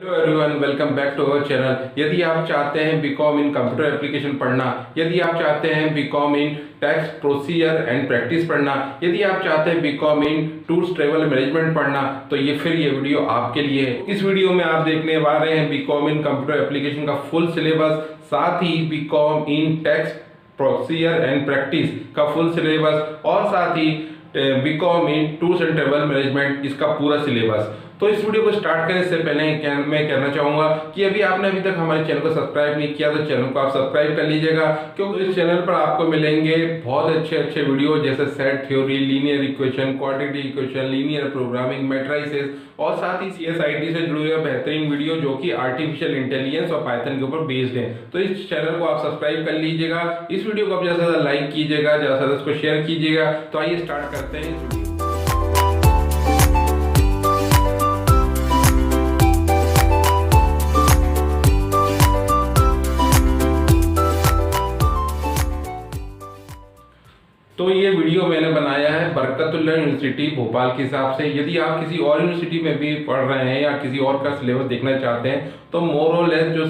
Hello everyone, welcome back to our channel. यदि आप चाहते हैं बीकॉम इन कंप्यूटर एप्लीकेशन पढ़ना, यदि आप चाहते हैं BCom in tax procedure and practice पढ़ना, यदि आप चाहते हैं BCom in tours travel management पढ़ना, तो ये वीडियो आपके लिए है। इस वीडियो में आप देखने वाले हैं बीकॉम इन कंप्यूटर एप्लीकेशन का फुल सिलेबस, साथ ही BCom in tax procedure and practice का फुल सिलेबस और साथ ही BCom in tours and travel management इसका पूरा सिलेबस। तो इस वीडियो को स्टार्ट करने से पहले मैं कहना चाहूंगा कि अभी तक हमारे चैनल को सब्सक्राइब नहीं किया तो चैनल को आप सब्सक्राइब कर लीजिएगा, क्योंकि इस चैनल पर आपको मिलेंगे बहुत अच्छे वीडियो जैसे set theory, linear equation, quadratic equation, linear programming, matrices और साथ ही CSIT से जुड़े हुए बेहतरीन वीडियो जो कि आर्टिफिशियल इंटेलिजेंस और पाइथन के ऊपर बेस्ड है। तो इस चैनल को आप सब्सक्राइब कर लीजिएगा, इस वीडियो को आप ज्यादा से ज्यादा लाइक कीजिएगा, ज्यादा से ज्यादा इसको शेयर कीजिएगा। तो आइए स्टार्ट करते हैं इस वीडियो। तो ये वीडियो मैंने बनाया है बरकतुल्लाह यूनिवर्सिटी भोपाल के हिसाब से। यदि आप किसी और यूनिवर्सिटी में भी पढ़ रहे हैं या किसी और का सिलेबस देखना चाहते हैं तो मोर और लेस जो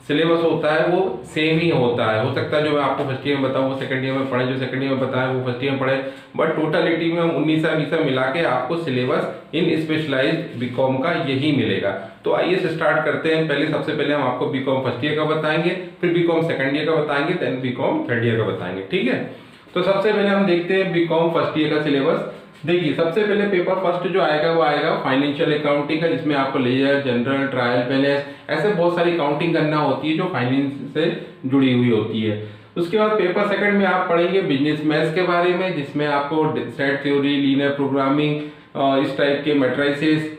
सिलेबस होता है वो सेम ही होता है। हो सकता है जो मैं आपको फर्स्ट ईयर में बताऊँ वो सेकंड ईयर में पढ़े, जो सेकंड ईयर में बताया वो फर्स्ट ईयर में पढ़े, बट टोटलिटी में 19 मिला के आपको सिलेबस इन स्पेशलाइज्ड बीकॉम का यही मिलेगा। तो आइए से स्टार्ट करते हैं। सबसे पहले हम आपको बीकॉम फर्स्ट ईयर का बताएंगे, फिर बीकॉम सेकंड ईयर का बताएंगे, देन बीकॉम थर्ड ईयर का बताएंगे, ठीक है। तो सबसे पहले हम देखते हैं बीकॉम फर्स्ट ईयर का सिलेबस। देखिए, सबसे पहले पेपर फर्स्ट जो आएगा वो आएगा फाइनेंशियल अकाउंटिंग का, जिसमें आपको लेजर, जनरल, ट्रायल बैलेंस, ऐसे बहुत सारी अकाउंटिंग करना होती है जो फाइनेंस से जुड़ी हुई होती है। उसके बाद पेपर सेकंड में आप पढ़ेंगे बिजनेस मैथ्स के बारे में, जिसमें आपको सेट थ्योरी, लीनियर प्रोग्रामिंग, इस टाइप के matrices,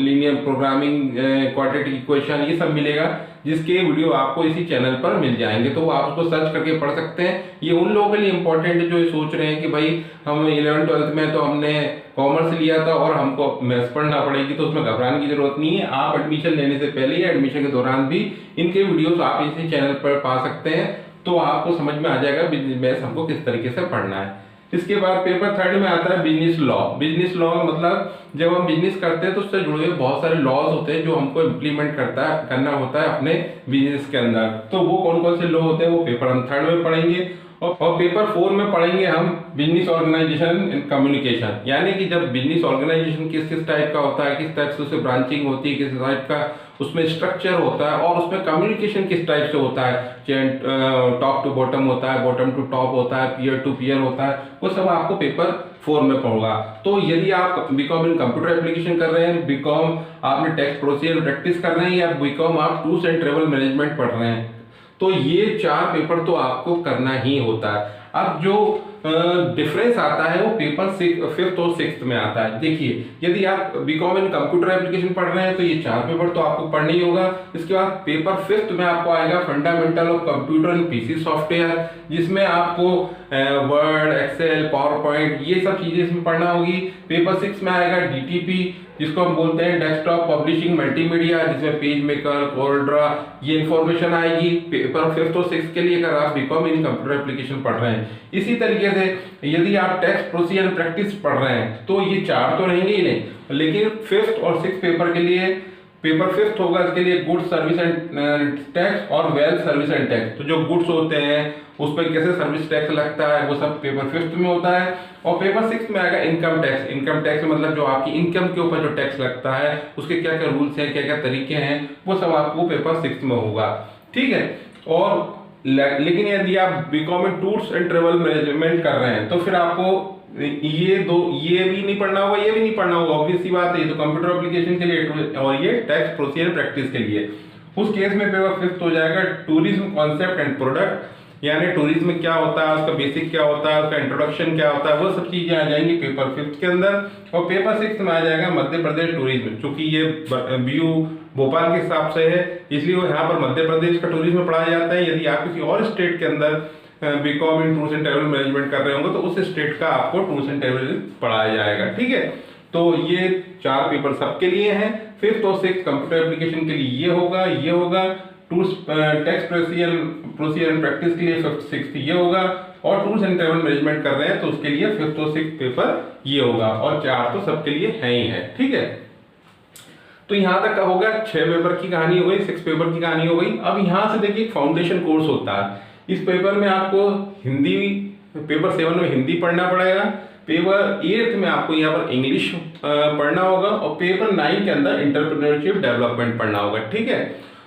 linear programming, quadratic equation, ये सब मिलेगा, जिसके वीडियो आपको इसी चैनल पर मिल जाएंगे। तो आप उसको सर्च करके पढ़ सकते हैं। ये उन लोगों के लिए इंपॉर्टेंट है जो ये सोच रहे हैं कि भाई हम 11th-12th में तो हमने कॉमर्स लिया था और हमको मैथ्स पढ़ना पड़ेगी, तो उसमें घबराने की जरूरत नहीं है। आप एडमिशन लेने से पहले या एडमिशन के दौरान भी इनके वीडियोस आप इसी चैनल पर पा सकते हैं, तो आपको समझ में आ जाएगा बिजनेस मैथ्स हमको किस तरीके से पढ़ना है। इसके बाद पेपर थर्ड में आता है बिजनेस लॉ। बिजनेस लॉ मतलब जब हम बिजनेस करते हैं तो उससे जुड़े हुए बहुत सारे लॉज होते हैं जो हमको इम्प्लीमेंट करना होता है अपने बिजनेस के अंदर। तो वो कौन कौन से लॉ होते हैं वो पेपर हम थर्ड में पढ़ेंगे। और पेपर 4 में पढ़ेंगे हम बिजनेस ऑर्गेनाइजेशन एंड कम्युनिकेशन, यानी कि जब बिजनेस ऑर्गेनाइजेशन किस टाइप का होता है, किस टाइप से उससे ब्रांचिंग होती है, किस टाइप का उसमें स्ट्रक्चर होता है और उसमें कम्युनिकेशन किस टाइप से होता है, टॉप टू बॉटम होता है, बॉटम टू टॉप होता है, पीयर टू पीयर होता है, वो सब आपको पेपर 4 में पढ़ोगा। तो यदि आप बीकॉम इन कंप्यूटर एप्लीकेशन कर रहे हैं, बीकॉम आपने टैक्स प्रोसीजर प्रैक्टिस कर रहे हैं, या बीकॉम आप टूर्स एंड ट्रेवल मैनेजमेंट पढ़ रहे हैं, तो ये 4 पेपर तो आपको करना ही होता है। अब जो डिफरेंस आता है वो पेपर 5th और 6th में आता है। देखिए, यदि आप बीकॉम इन कंप्यूटर एप्लीकेशन पढ़ रहे हैं तो ये 4 पेपर तो आपको पढ़ना ही होगा। इसके बाद पेपर 5th में आपको आएगा fundamental of computer and PC software, जिसमें आपको वर्ड, एक्सेल, पावर पॉइंट, ये सब चीजें इसमें पढ़ना होगी। पेपर 6 में आएगा DTP, जिसको हम बोलते हैं डेस्कटॉप पब्लिशिंग मल्टीमीडिया, जिसमें पेज मेकर, कोल्ड्रा, ये इंफॉर्मेशन आएगी पेपर 5th और 6th के लिए, अगर आप बीकॉम इन कंप्यूटर एप्लीकेशन पढ़ रहे हैं। इसी तरीके से यदि आप टैक्स प्रोसीजर प्रैक्टिस पढ़ रहे हैं तो ये 4 तो रहेंगे ही नहीं, लेकिन 5th और 6th पेपर के लिए, पेपर 5th होगा इसके लिए गुड्स सर्विस एंड टैक्स और वेल्थ सर्विस एंड टैक्स। तो जो गुड्स होते हैं उस पर कैसे सर्विस टैक्स लगता है वो सब पेपर 5th में होता है। और पेपर 6th में आएगा इनकम टैक्स। इनकम टैक्स मतलब जो आपकी इनकम के ऊपर जो टैक्स लगता है उसके क्या क्या रूल्स हैं, क्या क्या तरीके हैं, वो सब आपको पेपर 6th में होगा, ठीक है। और लेकिन यदि आप बीकॉम में टूर्स एंड ट्रेवल मैनेजमेंट कर रहे हैं तो फिर आपको ये भी नहीं पढ़ना होगा, ये भी नहीं पढ़ना होगा, ऑब्वियस सी बात है। ये तो कंप्यूटर एप्लीकेशन के लिए और ये टैक्स प्रोसीजर प्रैक्टिस के लिए। उस केस में पेपर 5th हो जाएगा टूरिज्म कॉन्सेप्ट एंड प्रोडक्ट, यानी टूरिज्म क्या होता है, उसका बेसिक क्या होता है, उसका इंट्रोडक्शन क्या होता है, वो सब चीजें आ जाएंगी पेपर 5th के अंदर। और पेपर 6th में आ जाएगा मध्य प्रदेश टूरिज्म। चूंकि ये BU भोपाल के हिसाब से है, इसलिए यहाँ पर मध्य प्रदेश का टूरिज्म पढ़ाया जाता है। यदि आप किसी और स्टेट के अंदर BCom in tours and travel management कर रहे होंगे तो उस स्टेट का आपको टूर्स एंड ट्रेवल पढ़ाया जाएगा, ठीक है। तो ये 4 पेपर सबके लिए हैं। 5th और 6th कंप्यूटर एप्लीकेशन के लिए ये होगा। Tours tax procedure and practice के लिए 5th 6th ये होगा, और टूर्स एंड ट्रेवल मैनेजमेंट कर रहे हैं तो उसके लिए 5th और 6th पेपर ये होगा, और 4 तो सबके लिए है ही है, ठीक है। तो यहाँ तक का हो गया, 6 पेपर की कहानी हो गई, 6 पेपर की कहानी हो गई। अब यहाँ से देखिए फाउंडेशन कोर्स होता है। इस पेपर में आपको हिंदी, पेपर 7 में हिंदी पढ़ना पड़ेगा, पेपर 8 में आपको यहाँ पर इंग्लिश पढ़ना होगा, और पेपर 9 के अंदर एंटरप्रेन्योरशिप डेवलपमेंट पढ़ना होगा। ठीक है,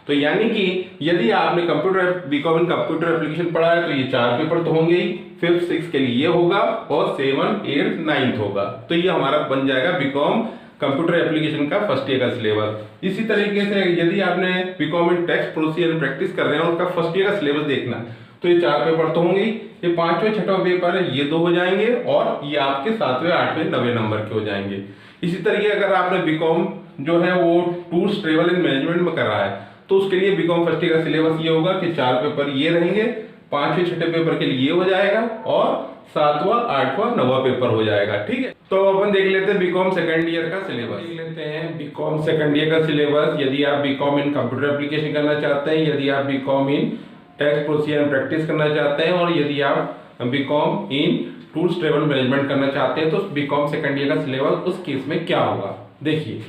तो यानी कि यदि आपने computer BCom in computer application पढ़ा है तो ये 4 पेपर तो होंगे ही, 5th 6th के लिए ये होगा, और 7th 8th 9th होगा। तो ये हमारा बन जाएगा बीकॉम कंप्यूटर एप्लीकेशन का फर्स्ट ईयर का सिलेबस। इसी तरीके से यदि आपने BCom in text procedure practice कर रहे हैं, उसका फर्स्ट ईयर का सिलेबस देखना, तो ये 4 पेपर तो होंगे ही, ये 5वें 6वां पेपर है, ये 2 हो जाएंगे, और ये आपके 7वें 8वें 9वें नंबर के हो जाएंगे। इसी तरीके अगर आपने बीकॉम जो है वो टूर्स ट्रेवल एंड मैनेजमेंट में कर रहा है, तो उसके लिए बीकॉम फर्स्ट ईयर का सिलेबस ये होगा कि 4 पेपर ये रहेंगे, 5वें 6वें पेपर के लिए ये हो जाएगा, और 7वां 8वां 9वां पेपर हो जाएगा। ठीक है, तो अपन देख लेते हैं बीकॉम सेकंड ईयर का सिलेबस। देख लेते हैं बीकॉम सेकंड ईयर का सिलेबस। यदि आप बीकॉम इन कंप्यूटर एप्लीकेशन करना चाहते हैं, यदि आप BCom in text procedure and practice करना चाहते हैं, और यदि आप BCom in tours travel management करना चाहते हैं, तो बीकॉम सेकंड ईयर का सिलेबस उस केस में क्या होगा। देखिए,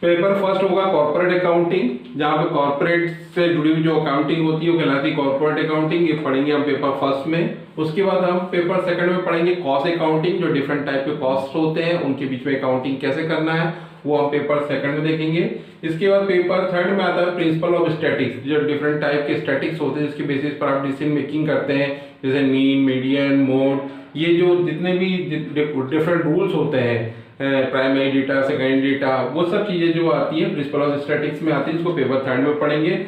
पेपर फर्स्ट होगा कॉर्पोरेट अकाउंटिंग, जहां पे कॉर्पोरेट से जुड़ी हुई जो अकाउंटिंग होती है वो कहलाती है कॉर्पोरेट अकाउंटिंग, ये पढ़ेंगे हम पेपर फर्स्ट में। उसके बाद हम पेपर सेकंड में पढ़ेंगे कॉस्ट अकाउंटिंग, जो डिफरेंट टाइप के कॉस्ट होते हैं उनके बीच में अकाउंटिंग कैसे करना है, वो हम पेपर सेकंड में देखेंगे। इसके बाद पेपर थर्ड में आता है प्रिंसिपल ऑफ स्टैटिक्स, जो डिफरेंट टाइप के स्टैटिक्स होते हैं जिसके बेसिस पर आप डिसीजन मेकिंग करते हैं, जैसे मीन, मीडियन, मोड, ये जो जितने भी डिफरेंट रूल्स होते हैं, प्राइमरी डेटा, सेकेंडरी डेटा, वो सब चीजें जो आती है प्रिंसिपल ऑफ स्टैटिक्स में आती है, इसको पेपर थर्ड में पढ़ेंगे।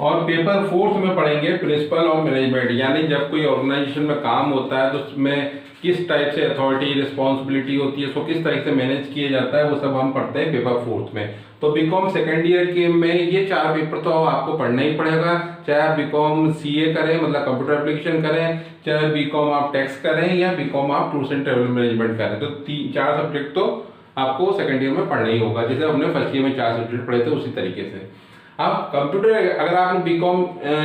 और पेपर फोर्थ में पढ़ेंगे प्रिंसिपल ऑफ मैनेजमेंट, यानी जब कोई ऑर्गेनाइजेशन में काम होता है तो उसमें किस टाइप से अथॉरिटी रिस्पॉन्सिबिलिटी होती है, उसको किस तरह से मैनेज किया जाता है, वो सब हम पढ़ते हैं पेपर फोर्थ में। तो बीकॉम सेकेंड ईयर के में ये 4 पेपर तो आपको पढ़ना ही पड़ेगा, चाहे आप बीकॉम सीए करें, मतलब कंप्यूटर एप्लीकेशन करें, चाहे बीकॉम आप टैक्स करें, या बीकॉम आप टूर्स एंड ट्रेवल मैनेजमेंट करें, तो 4 सब्जेक्ट तो आपको सेकेंड ईयर में पढ़ना ही होगा, जैसे हमने फर्स्ट ईयर में 4 सब्जेक्ट पढ़े थे उसी तरीके से। अब कंप्यूटर, अगर आपने बीकॉम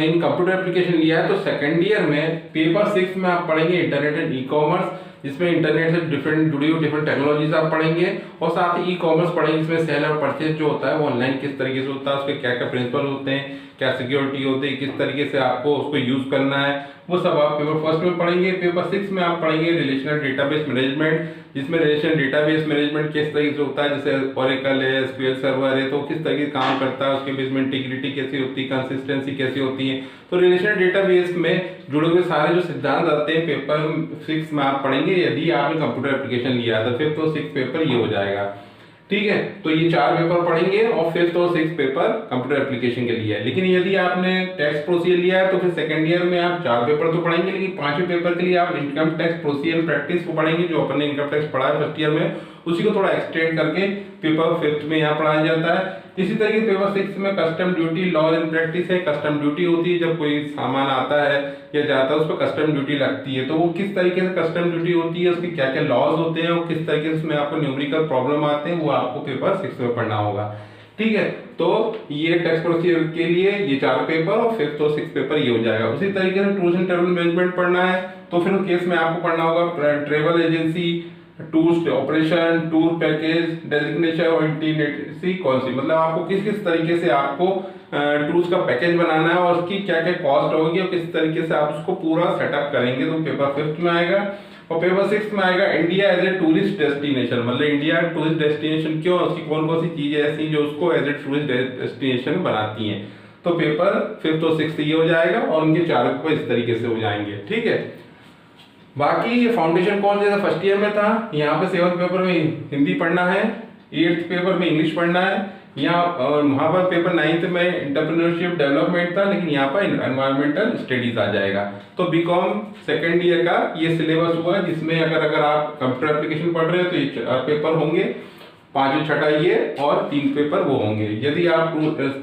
इन कंप्यूटर एप्लीकेशन लिया है तो सेकेंड ईयर में पेपर 6 में आप पढ़ेंगे इंटरनेट एंड ई कॉमर्स, जिसमें इंटरनेट से डिफरेंट जुड़ी हुई डिफरेंट टेक्नोलॉजीज आप पढ़ेंगे, और साथ ही ई कॉमर्स पढ़ेंगे, इसमें सेल और परचेज जो होता है वो ऑनलाइन किस तरीके से होता है, उसके क्या क्या प्रिंसिपल होते हैं, क्या सिक्योरिटी होती है, किस तरीके से आपको उसको यूज करना है, वो सब आप पेपर फर्स्ट में पढ़ेंगे। पेपर 6 में आप पढ़ेंगे रिलेशनल डेटाबेस मैनेजमेंट, जिसमें रिलेशनल डेटाबेस मैनेजमेंट किस तरीके से होता है, जैसे ओरेकल है, एसक्यूएल सर्वर है, तो किस तरीके से काम करता है, उसके बेस में इंटीग्रिटी कैसी होती है, कंसिस्टेंसी कैसी होती है। तो रिलेशनल डेटाबेस में जुड़े हुए सारे जो सिद्धांत आते हैं पेपर 6 में आप पढ़ेंगे, यदि आपने कंप्यूटर एप्लीकेशन लिया है तो 5th और 6th पेपर ये हो जाएगा। ठीक है, तो ये 4 पेपर पढ़ेंगे, और 5th और 6th पेपर कंप्यूटर एप्लीकेशन के लिए है। लेकिन यदि आपने टैक्स प्रोसीजर लिया है तो फिर सेकंड ईयर में आप 4 पेपर तो पढ़ेंगे, लेकिन 5वें पेपर के लिए आप इनकम टैक्स प्रोसीजर प्रैक्टिस को पढ़ेंगे, जो अपन ने इनकम टैक्स पढ़ा है फर्स्ट ईयर में, उसी को थोड़ा एक्सटेंड करके पेपर 5th में यहाँ पढ़ाया जाता है। इसी तरीके पेपर 6 में custom duty law and practice है। कस्टम ड्यूटी होती है जब कोई सामान आता है या जाता है उस पर कस्टम ड्यूटी लगती है, तो वो किस तरीके से कस्टम ड्यूटी होती है, उसके क्या क्या लॉज होते हैं, और किस तरीके से उसमें आपको न्यूमेरिकल प्रॉब्लम आते हैं, वो आपको पेपर 6 में पढ़ना होगा। ठीक है, तो ये टैक्स प्रोसीजर के लिए ये 4 पेपर, और 5th और 6th पेपर ये हो जाएगा। उसी तरीके से टूर्स एंड ट्रेवल मैनेजमेंट पढ़ना है, तो फिर केस में आपको पढ़ना होगा travel agency, tours operation, tour package, designation और इंटीग्रेसी कौन सी, मतलब आपको किस किस तरीके से आपको टूर्स का पैकेज बनाना है, और उसकी क्या क्या कॉस्ट होगी, और किस तरीके से आप उसको पूरा सेटअप करेंगे, तो पेपर 5th में आएगा। और पेपर 6 में आएगा India as a tourist destination, मतलब इंडिया टूरिस्ट डेस्टिनेशन क्यों, उसकी कौन कौन सी चीजें ऐसी जो उसको एज ए टूरिस्ट डेस्टिनेशन बनाती हैं। तो पेपर 5th और 6th ये हो जाएगा, और उनके 4 पेपर इस तरीके से हो जाएंगे। ठीक है, बाकी ये फाउंडेशन कोर्स जैसा फर्स्ट ईयर में था, यहाँ पे 7th पेपर में हिंदी पढ़ना है, 8th पेपर में इंग्लिश पढ़ना है, यहाँ वहाँ पर पेपर 9th में एंटरप्रेन्योरशिप डेवलपमेंट था, लेकिन यहाँ पर एनवायरमेंटल स्टडीज आ जाएगा। तो बीकॉम सेकेंड ईयर का ये सिलेबस हुआ, जिसमें अगर आप कंप्यूटर एप्लीकेशन पढ़ रहे हो तो ये 4 पेपर होंगे, 5वें 6वां ये, और 3 पेपर वो होंगे। यदि आप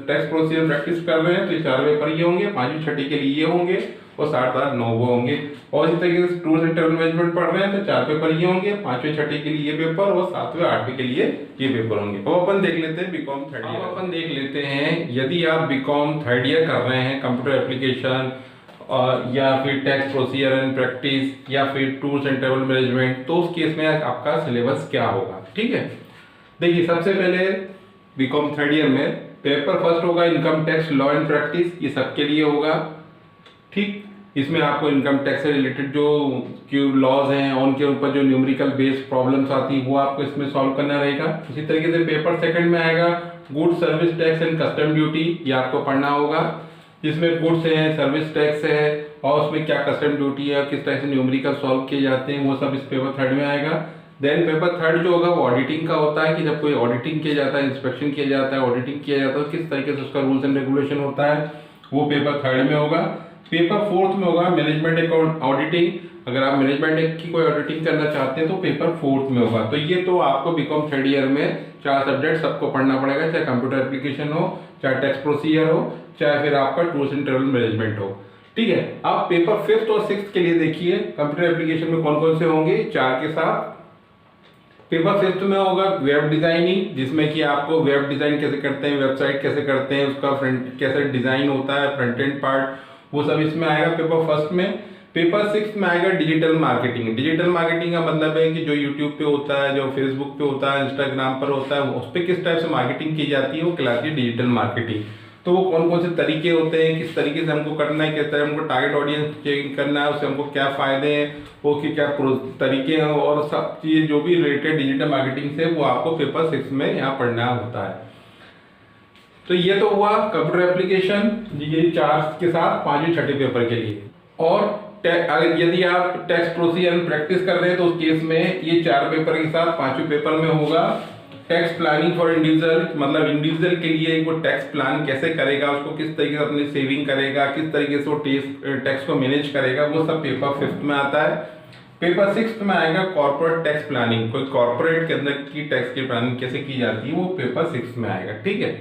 टैक्स प्रोसीजर प्रैक्टिस कर रहे हैं तो ये 4 पेपर ये होंगे, 5वीं 6वीं के लिए ये होंगे, और 7 8 9 वो होंगे। और इस तरीके से टूर्स एंड ट्रेवल मैनेजमेंट पढ़ रहे हैं तो 4 पेपर ये होंगे, 5वें 6वीं के लिए ये पेपर, और 7वें 8वें के लिए ये पेपर होंगे। अब अपन देख लेते हैं बीकॉम थर्ड ईयर। अपन देख लेते हैं यदि आप बीकॉम थर्ड ईयर कर रहे हैं कंप्यूटर एप्लीकेशन, और या फिर टैक्स प्रोसीजर एंड प्रैक्टिस, या फिर टूर्स एंड ट्रेवल मैनेजमेंट, तो उस केस में आपका सिलेबस क्या होगा। ठीक है, देखिए सबसे पहले बीकॉम थर्ड ईयर में पेपर फर्स्ट होगा income tax law and practice, ये सबके लिए होगा। ठीक, इसमें आपको इनकम टैक्स से रिलेटेड जो लॉज हैं उनके ऊपर जो न्यूमेरिकल बेस्ड प्रॉब्लम्स आती है वो आपको इसमें सॉल्व करना रहेगा। इसी तरीके से पेपर सेकंड में आएगा good service tax and custom duty, ये आपको पढ़ना होगा, जिसमें गुड्स है, सर्विस टैक्स है और उसमें क्या कस्टम ड्यूटी है, किस तरह से न्यूमेरिकल सॉल्व किए जाते हैं, वो सब इस पेपर थर्ड में आएगा। देन पेपर थर्ड जो होगा वो ऑडिटिंग का होता है कि जब कोई ऑडिटिंग किया जाता है, इंस्पेक्शन किया जाता है, ऑडिटिंग किया जाता है तो किस तरीके से उसका रूल्स एंड रेगुलेशन होता है, वो पेपर थर्ड में होगा। पेपर फोर्थ में होगा मैनेजमेंट अकाउंट ऑडिटिंग, अगर आप मैनेजमेंट की कोई ऑडिटिंग करना चाहते हैं तो पेपर फोर्थ में होगा। तो ये तो आपको बीकॉम थर्ड ईयर में 4 सब्जेक्ट सबको पढ़ना पड़ेगा, चाहे कंप्यूटर एप्लीकेशन हो, चाहे टैक्स प्रोसीजर हो, चाहे फिर आपका टूर्स एंड ट्रेवल मैनेजमेंट हो। ठीक है, आप पेपर फिफ्थ और सिक्स्थ के लिए देखिए कंप्यूटर एप्लीकेशन में कौन कौन से होंगे 4 के साथ। पेपर फिफ्थ में होगा वेब डिजाइनिंग, जिसमें कि आपको वेब डिजाइन कैसे करते हैं, वेबसाइट कैसे करते हैं, उसका फ्रंट कैसे डिजाइन होता है, फ्रंट एंड पार्ट, वो सब इसमें आएगा पेपर फर्स्ट में। पेपर सिक्स में आएगा डिजिटल मार्केटिंग। डिजिटल मार्केटिंग का मतलब है कि जो यूट्यूब पे होता है, जो फेसबुक पे होता है, इंस्टाग्राम पर होता है, उस पर किस टाइप से मार्केटिंग की जाती है वो कहलाती है डिजिटल मार्केटिंग। तो वो कौन कौन से तरीके होते हैं, किस तरीके से हमको करना है, किस तरह हमको टारगेट ऑडियंस चेक करना है, उससे हमको क्या फायदे हैं, वो की क्या तरीके हैं और सब चीज़ जो भी रिलेटेड डिजिटल मार्केटिंग से वो आपको पेपर सिक्स में यहाँ पढ़ना होता है। तो ये तो हुआ कंप्यूटर एप्लीकेशन, ये 4 के साथ 5वें छठे पेपर के लिए। और अगर यदि आप टैक्स प्रोसीजर एंड प्रैक्टिस कर रहे हैं तो उस केस में ये 4 पेपर के साथ 5वें पेपर में होगा टैक्स प्लानिंग फॉर इंडिविजुअल, मतलब इंडिविजुअल के लिए वो टैक्स प्लान कैसे करेगा, उसको किस तरीके से अपनी सेविंग करेगा, किस तरीके से वो टैक्स को मैनेज करेगा, वो सब पेपर फिफ्थ में आता है। पेपर सिक्स्थ में आएगा कॉर्पोरेट टैक्स प्लानिंग, कोई कॉर्पोरेट के अंदर की टैक्स की प्लानिंग कैसे की जाती है, वो पेपर सिक्स्थ में आएगा। ठीक है,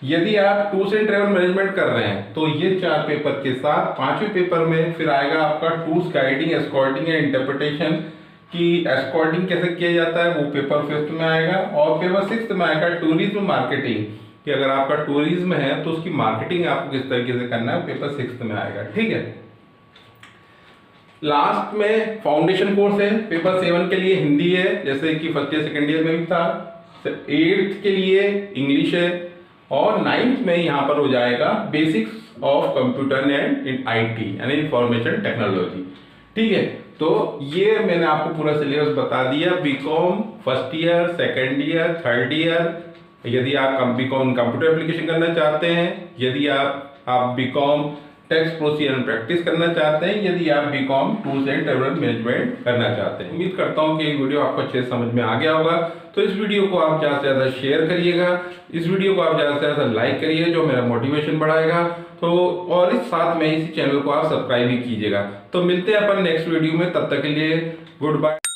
यदि आप टूर्स एंड ट्रेवल मैनेजमेंट कर रहे हैं तो ये 4 पेपर के साथ 5वें पेपर में फिर आएगा आपका tours guiding, escorting and interpretation, कि एस्कॉर्टिंग कैसे किया जाता है वो पेपर फिफ्थ में आएगा। और पेपर सिक्स्थ में आएगा टूरिज्म मार्केटिंग, कि अगर आपका टूरिज्म है तो उसकी मार्केटिंग आपको किस तरीके से करना है, पेपर सिक्स्थ में आएगा। ठीक है, लास्ट में फाउंडेशन कोर्स है, पेपर 7 के लिए हिंदी है, जैसे कि फर्स्ट ईयर सेकेंड ईयर में भी था। 8th के लिए इंग्लिश है और 9th में यहाँ पर हो जाएगा basics of computer and IT यानी इंफॉर्मेशन टेक्नोलॉजी। ठीक है, तो ये मैंने आपको पूरा सिलेबस बता दिया, BCom first year, second year, third year. यदि आप बीकॉम कंप्यूटर एप्लीकेशन करना चाहते हैं, यदि आप BCom tax procedure and practice करना चाहते हैं, यदि आप BCom tours and travel management करना चाहते हैं। उम्मीद करता हूं कि ये वीडियो आपको अच्छे से समझ में आ गया होगा। तो इस वीडियो को आप ज़्यादा से ज़्यादा शेयर करिएगा, इस वीडियो को आप ज़्यादा से ज़्यादा लाइक करिए, जो मेरा मोटिवेशन बढ़ाएगा। तो और इस साथ में इसी चैनल को आप सब्सक्राइब भी कीजिएगा। तो मिलते हैं अपन नेक्स्ट वीडियो में, तब तक के लिए गुड बाय।